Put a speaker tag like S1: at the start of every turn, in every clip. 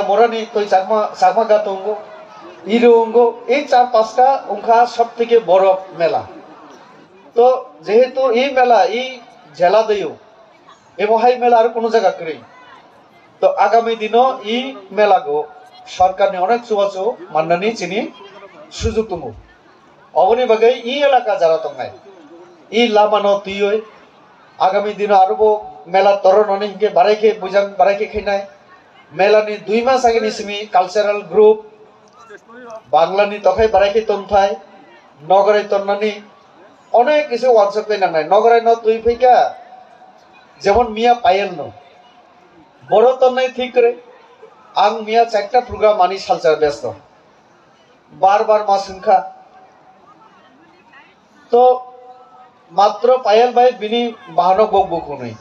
S1: मोरानी कोई चाकमा गातोंगो इरोंगो এই 4-5টা उनका सब থেকে বড় মেলা তো যেহেতু এই মেলা এই জেলা দেও এবহাই মেলা আর কোন জায়গা করি তো আগামী দিনও এই মেলাগো সরকারনি অনেক চুয়াচু মাননানি চিনি সুযোগ তুমু অবনি বাগে এই এলাকা যারা তংনাই এই লামানো তুইই আগামী দিনও আরবো মেলা তরণ অনেককে বাড়াইকে বুঝান বাড়াইকে খাইনাই মেলানি 2 মাস আগে নিসমি কালচারাল গ্রুপ বাংলানি তখাই বাড়াইকে তন্থাই নগরে তন্নানি অনেক কিছু ওয়ানসক নাই নগরে ন তুই ফেকা যেমন মিয়া পায়েল ন বড় তন্নাই ঠিক করে আং মিয়া 4টা প্রোগ্রাম আনি সালচার ব্যস্ত বারবার মা সংখ্যা তো মাত্র পায়েল ভাই বিনি বাহানক বক বক হই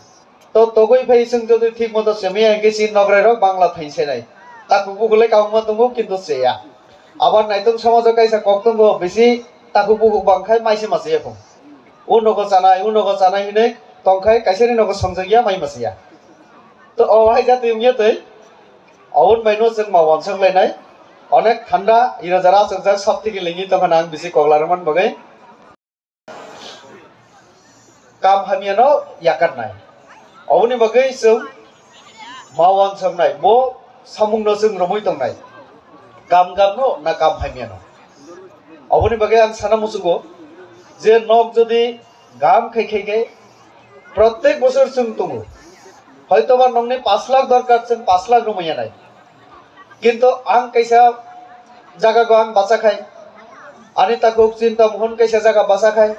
S1: তো তগই ভাই जों যদি ঠিক মতো সেমিয়া গেছি নগরে রক বাংলা থাইছে নাই তাকু বুগলে কাউমা তঙ্গো কিন্তু সেয়া আবার নাইতং সমাজ কাইসা কক্তঙ্গ বেশি তাকু বুগু বাংখাই মাইসে মাসে এখন উনগো জানাই হইনে তংখাই কাইসানি নগো সংজगिया মাই মাসিয়া তো অহাই জাতি মিয়াতৈ অউন মাইনো जों মাওয়ান সংলাইনাই অনেক ঠান্ডা ইরা যারা সংজাক সব থেকে লিঙ্গি তখন আং বেশি কগলারমান বগে কাম হামিয়ানো ইয়াকাত নাই অবনি বাগै जों मावान संनाय बो सामुंनो जों रमै दंनाय काम गामनो ना काम हामियानो अबनि बागै आं साना मुसुगो जे नक जदि गाम खाइखाइगे प्रत्येक बছর जों तुमु হয়তোবা नंनि 5 लाख दरकार जों 5 लाख रमैया नाय किन्तु आं कैसा जागा गो आं बासा खाय आनि ताको चिंता मोहन कैसा जागा बासा खाय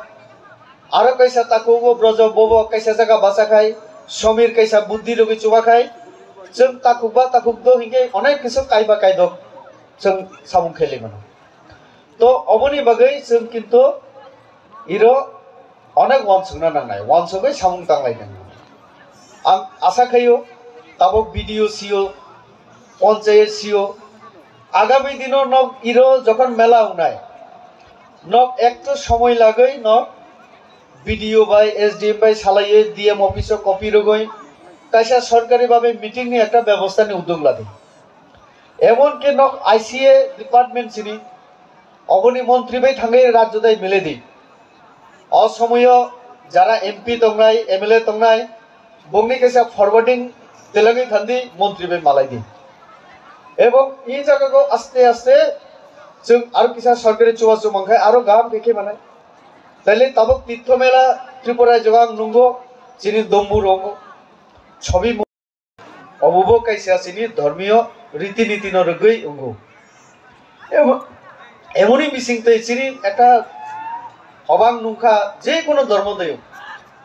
S1: आरो कैसा ताको ब्रज बबो कैसा जागा बासा खाय समीर कैसा बुद्धि रोगी चुबा खाय जों ताकुबा ताकुबदो हिंगे अनेक किसु कायबा कायदक जों सामुं खेलिमोन तो अबनि बागै जों किन्तु इरो अनेक वानसुंना नांनाय वानसुगै सामुं तांलायदों आं आशा खायो ताबक भिडिओ सिओ पंचायत सिओ आगामी दिनो नक इरो जखन मेला उनाय नक एकटु समय लागै नक ভিডিও বাই এসডিএম বাই সালাইয়ে ডিএম অফিসে কপি রগই কাইসা সরকারি ভাবে মিটিং নি একটা ব্যবস্থা নি উদ্যোগ লাদে এমন কে নক আইসিএ ডিপার্টমেন্ট চিনি অবনি মন্ত্রী বাই থাঙ্গে রাজ্য দাই মিলে দি অসময় যারা এমপি তংনাই এমএলএ তংনাই বংনি কাইসা ফরওয়ার্ডিং তেলাঙ্গি থান্দি মন্ত্রী বে মালাই দি এবং এই জায়গাকে আস্তে আস্তে जों आरो किसा सरकारि चुवा चुमांखाय आरो गाहाम बेखे माने ताइले ताबक तीर्थ मेला त्रिपुरा जगां नंगो जिनि दम्बु रंगो छवि अबुबो काइसा सिनि धर्मीय रीतिनीति न रगै अंगो एमनि बिसिंते सिनि एटा अबां नुखा जे कोनो धर्म दयो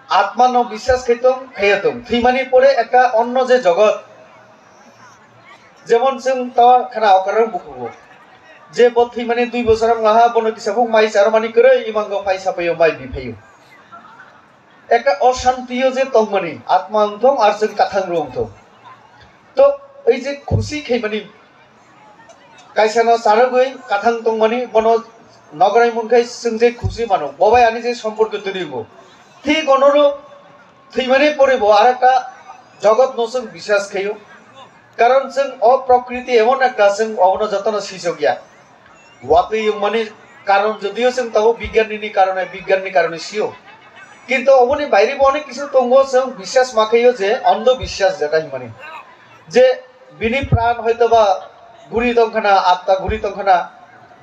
S1: आत्मा न বিশ্বাস खायतम खायतम थैमानि परे एटा अन्न जे जगत जेमन जों ता खाना अकारां बुखुगो जे बथै माने 2 बोसोर लाहा बनो किसाबु माइ सारमानि करे इमांगो फाइसा पयो माइ बिफायो एका अशान्तियो जे तंगमानि आत्मा अंथं आर जों काथां रोंथं तो ओइ जे खुशी खैमानि काइसानो सारगै काथां तंमानि बनो नगराय मुनखाय जों जे खुशी मानो बबाय आनि जे सम्पर्क तरिगो ठीक अनरो थैमानि परेबो आरेका जगत नसों বিশ্বাস खायो कारण जों अप्रकृति एमन एकटा जों अबनो जतन सिसगिया वातै माने कारण जदिও जों ताबो बिगियाननि कारणे सियो किन्तु अबनि बायरेबो अनेक किछु दंगो जों বিশ্বাস माखायो जे अंध বিশ্বাস जेटा माने जे बिनि प्राण हयतोबा गुरि दंखाना आत्मा गुरि दंखाना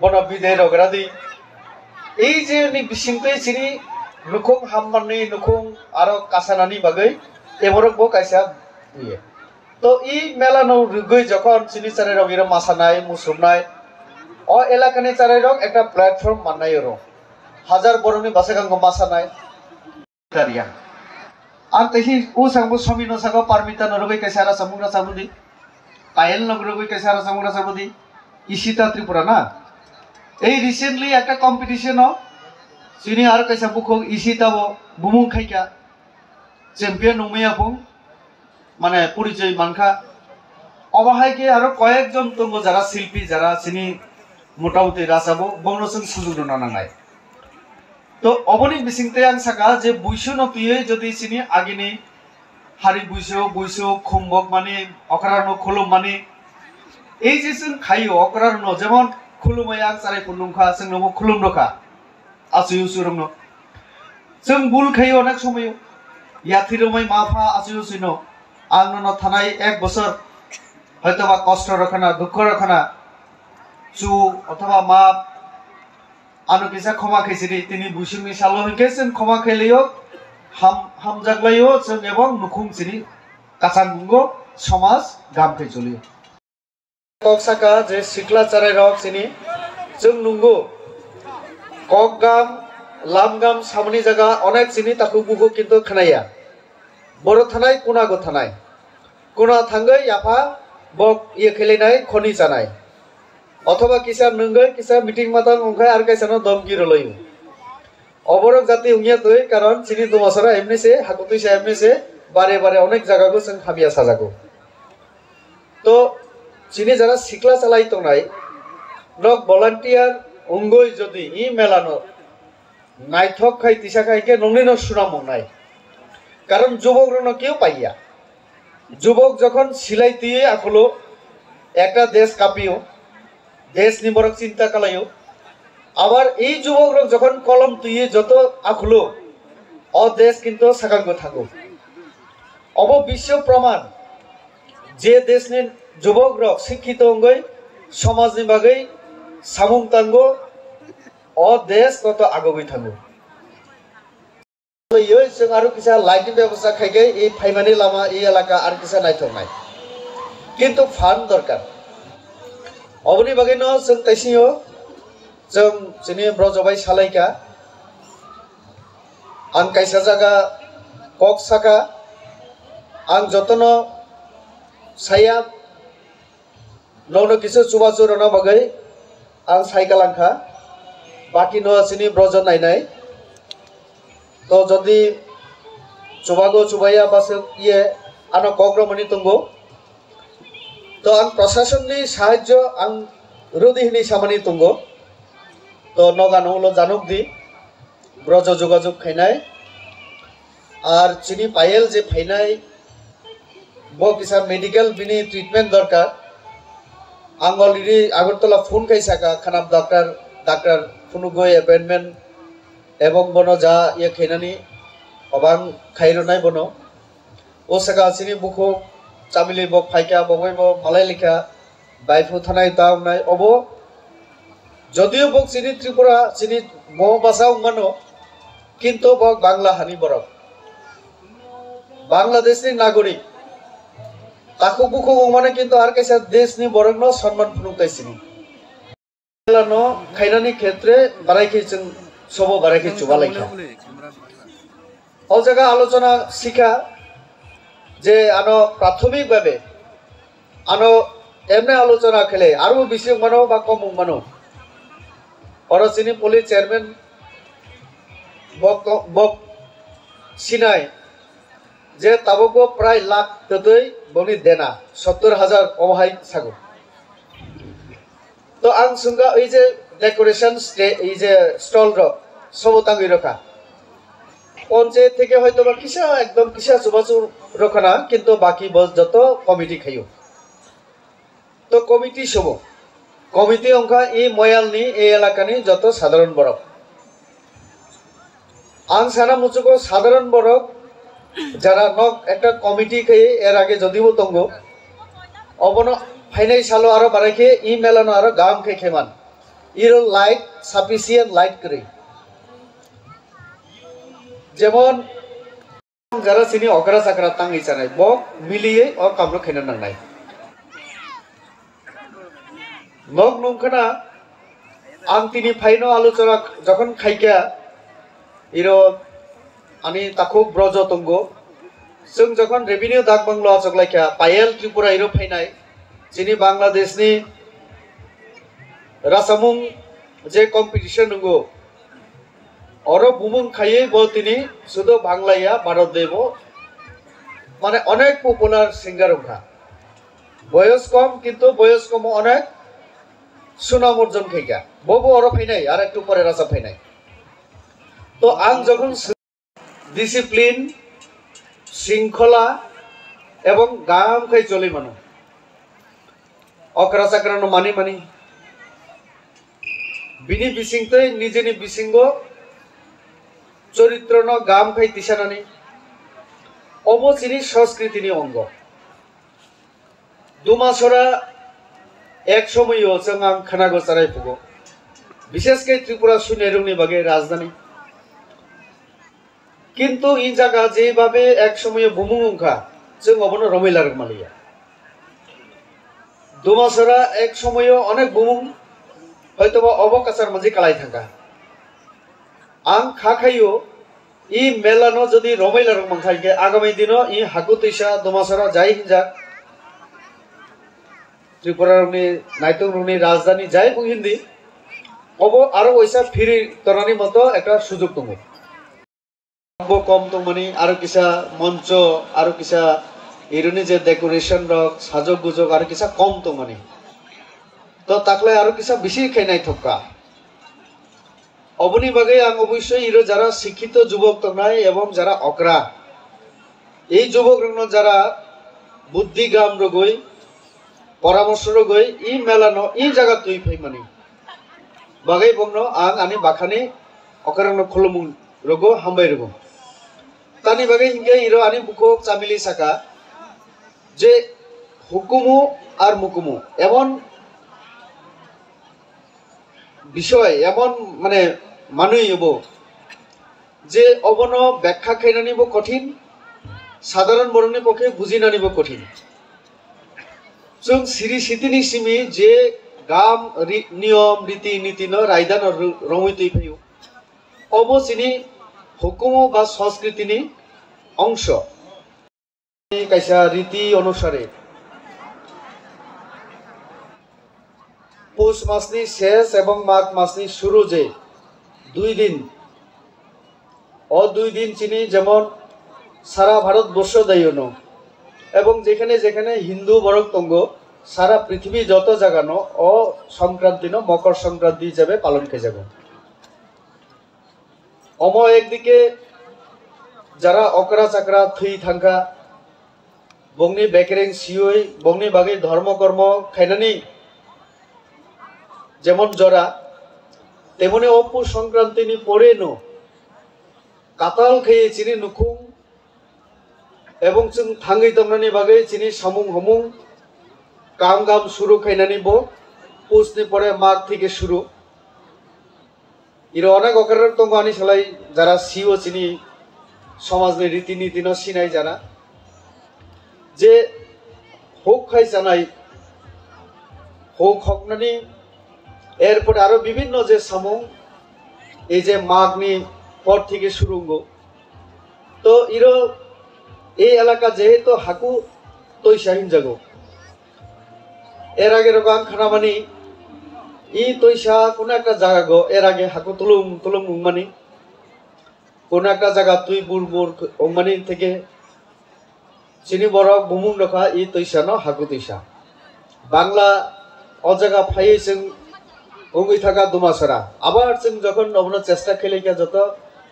S1: बन बिदे रगरादि এই যে नि बिसिंतै सिनि नुखुं हाममाननि नुखुं आरो कासानानि बागै एबरकबो काइसा बुयो तो ई मेला नो रुगै जखन सिनि चारे रगिरा मासानाय मुसुमनाय ओ एलाकानि चारे रग एकटा प्लेटफर्म माननाय रो हाजार बरनि बासागांगो मासानाय तारिया आं तैहि उ सांबो समिनो सागो पारमिता न रुगै काइसारा सामुंग्रा साबुदि पायल न रुगै काइसारा सामुंग्रा साबुदि इसिता त्रिपुरा ना এই রিসেন্টলি একটা কম্পিটিশন সিনি আর কাইসা বুখো ইসিতাবো বুমুং খাইকা চ্যাম্পিয়ন উমেয়াফুং মানে পরিচয় মানখা অবাহাইকে আরো কয়েকজন তঙ্গ যারা শিল্পী যারা চিনি মোটামুটি রাসাবো বংনসং সুযোগ নানাঙাই তো অবনি বিসিংতে আং সাকা যে বুইসো নতুয়ে যদি চিনি আগিনি হারি বুইসো খুমবক মানে অকারানো খুলুম মানে এই যে जों খাইও অকারানো যেমন খুলুমাই আং চারাই খুলুমখা जों नमो खुलुम रखा आसुयुसुरंनो जों बुल खाइयो अनेक समय याथिरमाय माफा आसुयुसिनो आंनो थानाय 1 बोसोर हयतोबा कष्ट रखना दुख रखना चु अथवा मा आनो किसा क्षमा खाइसिरि तिनि बुसुंनि सालो हनके जों क्षमा खाइलियो हामजागलायो जों एबं नुखुं सिनि कासांगुंगो समाज गामखै चलियो कक्साका जे सिक्ला चाराय रक सिनि जों नुंगो ककगाम लामगाम सामनि जागा अनेक सिनि ताकु बुखो किन्तु खोनाया बर थानाय कुनागो थानाय कुना थांगै याफा बक ये खेलेनाय खनि जानाय अथवा किसा नंगै किसा मिटिं मातां अंखाय आर काइसानो दमगिरो लयो अबरक जाति उंगिया तै कारण सिनि दमासरा एमनिसे हाकुतैसा एमनिसे बारे बारे अनेक जागागो जों हाबिया साजागो तो सिनि जारा सिक्ला चालाय तंनाय नक भलान्टियार उंगै जदि इ मेलानो नायथक खाय तिसा खायके नंनिनो सुनामनाय कारण যুবকরনো কেউ পাইয়া যুবক যখন সিলাই দিয়ে আখলো একটা দেশ কাঁপিও দেশ নিবরক চিন্তা কালাইও আবার এই যুবকরা যখন কলম তুইয়ে যত আখলো অ দেশ কিন্তু সাকাঙ্গ থাকো অব বিশ্ব প্রমাণ যে দেশনি যুবকরা শিক্ষিত অঙ্গই সমাজনি বাগৈ সামুং তাঙ্গো অ দেশ কত আগগৈ থাকো यो जों आरो किसा लाइटनि व्यवस्था खायगे ए फाइमानि लामा ए एलाका आरो किसा नायथंनाय किन्तु फान दरकार अबनि बागैनो जों तैसियो जों जोंनि ब्रजबाय सालायका आं कायसा जागा कक्साका आं जतन साया नौनो किसु चुबाचु रना बागै आं सायगालांखा बाकी न जोंनि ब्रज नायनाय तो जदि चुबागो चुबाया बस ये आनो कग्रमनि तंगो तो आं प्रशासननि साहाय्य आं रुदिहिनि सामानि तंगो तो नगानोलो जानोकदि ब्रज जोगाजोग खायनाय आर चिनि पायेल जे फायनाय बो किसा मेडिकल बिनि ट्रिटमेंट दरकार आं अलरेडी आगरतला फोन खायसाका खानाब डाक्टर फुनुगो अपॉइंटमेंट एवं बनो जा ये खेनानी अबां खायरनाय बनो Osaka sini buku camili bok faika bokoi bok malai likha baifu thanai taunai obo যদিও বক sini Tripura sini mo basau mano কিন্তু বক বাংলা হানি বরক বাংলাদেশনি নাগরিক তাকো বুকো মানে কিন্তু আর কাইসা দেশনি বরং ন সম্মান ফুনুতাইছিনি লানো খাইনানি ক্ষেত্রে বারাইকে जों সব বারাইকে চুবালাইখা ও জায়গা আলোচনা শিখা যে আনো প্রাথমিকভাবে আনো এমনি আলোচনা খেলে আরো বেশি মানো বা কম মানো অরসিনি পুলিশ চেয়ারম্যান বক সিনাই যে তাবকো প্রায় লাখ ততই বনি দেনা 70,000 অবহাই সাগো তো আং সুঙ্গা এই যে ডেকোরেশন এই যে স্টল র সবতাঙ্গি রাখা পঞ্চায়েত থেকে হয়তো বা কিসা একদম কিসা সুবাসুর রখানা কিন্তু বাকি বস যত কমিটি খাইও তো কমিটি সব কমিটি অংখা এই ময়ালনি এই এলাকানি যত সাধারণ বরক আং সানা মুচুকো সাধারণ বরক যারা নক একটা কমিটি খেয়ে এর আগে যদিও তঙ্গ অবন ফাইনাই সালো আরো বারাইকে ই মেলানো আরো গাম খে খেমান ইরো লাইট সাফিসিয়েন্ট লাইট করে যেমন যারা সিনি অকরা চাকরা তাঙ্গি চানাই বক মিলিয়ে ও কামলো খেনা নাংনাই নক নংখানা আং তিনি ফাইনো আলোচনা যখন খাইকা ইরো আনি তাকো ব্রজ তঙ্গ जों যখন রেভিনিউ দাগ বাংলা আচকলাইকা পায়েল ত্রিপুরা ইরো ফাইনাই যিনি বাংলাদেশনি রাসামুং যে কম্পিটিশন নঙ্গো অরো বুমুং খাইয়ে ব তিনি শুধু বাংলাইয়া ভারত দেব মানে অনেক পপুলার সিঙ্গার ওখা বয়স কম কিন্তু বয়স কম অনেক সুনাম অর্জন খাইকা ববু অরো ফাইনাই আর একটু পরে রাসা ফাইনাই তো আং যখন ডিসিপ্লিন শৃঙ্খলা এবং গাম খাই চলি মানো অকরা চাকরানো মানি মানি বিনি বিসিংতে নিজেনি বিসিঙ্গ চরিত্র ন গাম খাই তিসানানি অবচিনি সংস্কৃতিনি অঙ্গ দুমাসরা এক সময়ও जों आं खोनागो साराय फुगो বিশেষকে ত্রিপুরা সুনেরুনি বাগে রাজধানী কিন্তু এই জায়গা যেভাবে এক সময় বুমুংখা जों অবন রমিলার মালিয়া দুমাসরা এক সময়ও অনেক বুমুং হয়তোবা অবকাশার মাঝে কালাই থাকা আং খাখাইও ই মেলানো যদি রমিলার মাংখাইকে আগামী দিনও ই হাকুতিসা দুমাসরা যাই হিনজা ত্রিপুরার নাইতং রাজধানী যাই হিন্দি অব আরো ওইসা ফিরি তরানি মতো একটা সুযোগ দङ কম তো মানে আরো কিসা মঞ্চ আরো কিসা এরনি যে ডেকোরেশন রক সাজক গুজক আরো কিসা কম তো মানে তো তাকলে আরো কিসা বেশি খাইনাই থকা অবনি বাগে আং অবশ্যই ইরো যারা শিক্ষিত যুবক তংনাই এবং যারা অকরা এই যুবক যারা বুদ্ধিগাম রগই পরামর্শ রগই ই মেলানো ই জায়গা তুই ফাই মানে বাগে বংনো আং আনি বাখানি অকরানো খুলুমুং রগো হামবাই রগো তানি বাগে হিংগে ইরো আনি বুকো চামিলি সাকা যে হুকুমু আর মুকুমু এমন বিষয় এমন মানে মানুই হবো যে অবন ব্যাখ্যা খাইনা নিব কঠিন সাধারণ বরণের পক্ষে বুঝি না নিব কঠিন जों सिरि सितिनि सिमी जे गाम नियम रीति नीति न रायदान रमितै फैयो अबसिनि हुकुम बा संस्कृतिनि अंश कायसा रीति अनुसारे पौष मासनि शेष एवं माघ मासनि शुरू जे 2 दिन ओ 2 दिन चिनि जेमन सारा भारत बर्ष दायनो এবং যেখানে যেখানে হিন্দু বরক তঙ্গ সারা পৃথিবী যত জায়গানো ও সংক্রান্তি ন মকর সংক্রান্তি হিসাবে পালন কে যাব অম একদিকে যারা অকরা চাকরা থুই থাঙ্কা বংনি বেকেরেং সিওই বংনি বাগে ধর্মকর্ম খাইনানি যেমন জরা তেমনি অপু সংক্রান্তিনি পরে নো কাতাল খেয়ে চিনি নুখুং এবং जों थाङै दंनायनि बागै चिनि सामुं हमुं काम गाम शुरू खायनानै बो पुसनि परे माग থেকে शुरू इरो अनेक अकारण दं आनी सालाय যারা সিও চিনি সমাজनि रीति नीति न सिनाय जाना जे হোক খাই জানাই হোক হকনানি এরপরে আরো বিভিন্ন যে সামুং এই যে মাগনি পর থেকে শুরু তো ইরো এই এলাকা যেহেতু হাকু তৈশা হিনজাগো এর আগে রকম খানামানি ই তৈশা কোনো একটা জায়গা গো এর আগে হাকু তুলুম তুলুম উমানি কোনো একটা জায়গা তুই বুরবুর উমানি থেকে চিনি বরক বুমুং রখা ই তৈশা ন হাকু তৈশা বাংলা অজায়গা ফাইয়ে जों উঙ্গি থাকা দুমাসরা আবার जों যখন অবনা চেষ্টা খেলেইকা যত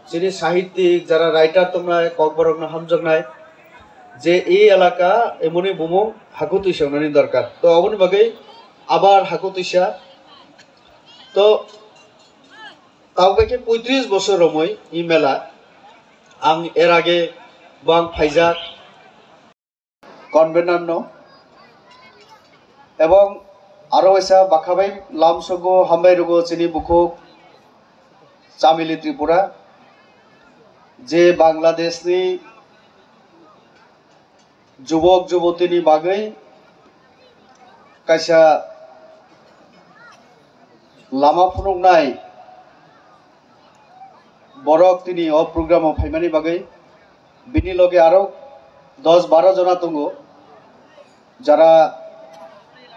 S1: চিনি সাহিত্যিক যারা রাইটার তোমরা ককবরক না হামজগনাই যে এই এলাকা এমনি বুমুং হাকু তৈশা নানি দরকার তো অবনি বাগৈ আবার হাকু তৈশা তো তাওকে 35 বছর রমই ই মেলা আং এর আগে বাং ফাইজাক কনভেনার ন এবং আরো এসা বাখাবাই লামসগো হামবাই রুগো চিনি বুকু চামিলি ত্রিপুরা যে বাংলাদেশনি যুবক যুবতীনি বাগৈ কাইসা লাमा फुनुंनाय बरक तिनी अ प्रोग्राम फाइमानि बागै बिनि लगे आरो 10-12 जना दंगो যারা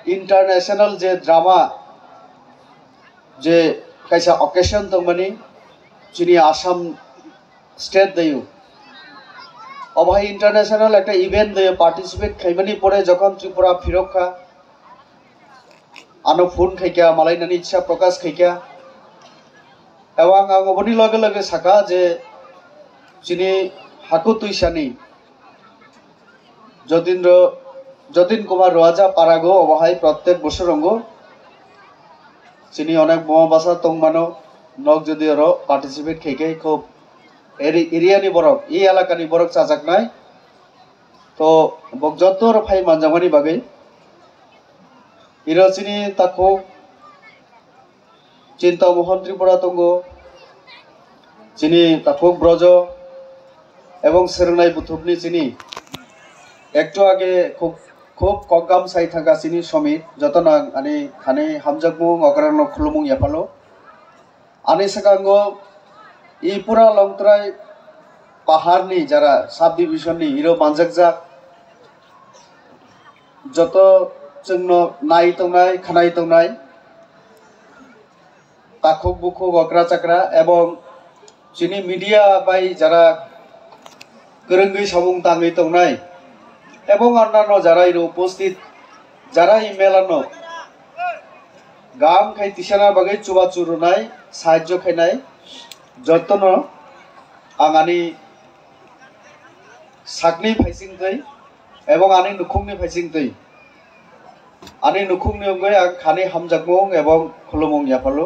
S1: इंटरनेशनल जे ड्रामा जे कायसा अकेशन दंमानि चिनि आसाम स्टेट दयु अबाय इंटरनेशनल একটা इवेंट दयो पार्टिसिपेट खाइमानि परे जखन त्रिपुरा फिरखा आनो फोन खाइका मालायनानि इच्छा प्रकाश खाइका एवं आं अबनि लगे लगे साका जे चिनि हाकु तुइसानि যতীন কুমার রাজা পারাগো অবহাই প্রত্যেক বছর অঙ্গ চিনি অনেক মহাবাসা তংমানো নক যদি আরো পার্টিসিপেট খাইকে খুব এরিয়ানি বরক এই এলাকানি বরক চাজাক নাই তো বকজতর ফাই মানজামানি বাগৈ ইরো চিনি তাকো চিন্তা মোহন ত্রিপুরা তঙ্গ চিনি তাকো ব্রজ এবং সেরনাই বুথুবনি চিনি একটু আগে খুব খুব কগাম সাই থাকা চিনি সমিত যতন আনি খানি হামজাকমুং অকরান খুলুমুং ইয়াপালো আনি সাকাঙ্গ ই পুরা লংত্রাই পাহাড়নি যারা সাব ডিভিশননি হিরো মানজাকজা যত जोंनो नाय तंनाय खानाय तंनाय ताखुक बुखुक अक्रा चाक्रा एवं चिनी मीडिया बाय যারা गोरोंगै सामुं ताङै तंनाय এবং অন্যান্য যারা এর উপস্থিত যারা এই মেলানো গাম খাই তিসানা বাগৈ চুবা চুরুনাই সাহায্য খাইনাই যতন আঙানি সাকনি ফাইসিংতৈ এবং আনি নুখুংনি ফাইসিংতৈ आनी नुखुंनि अनगायै आं खानि हामजाकमुं एवं खुलुमुं याफालो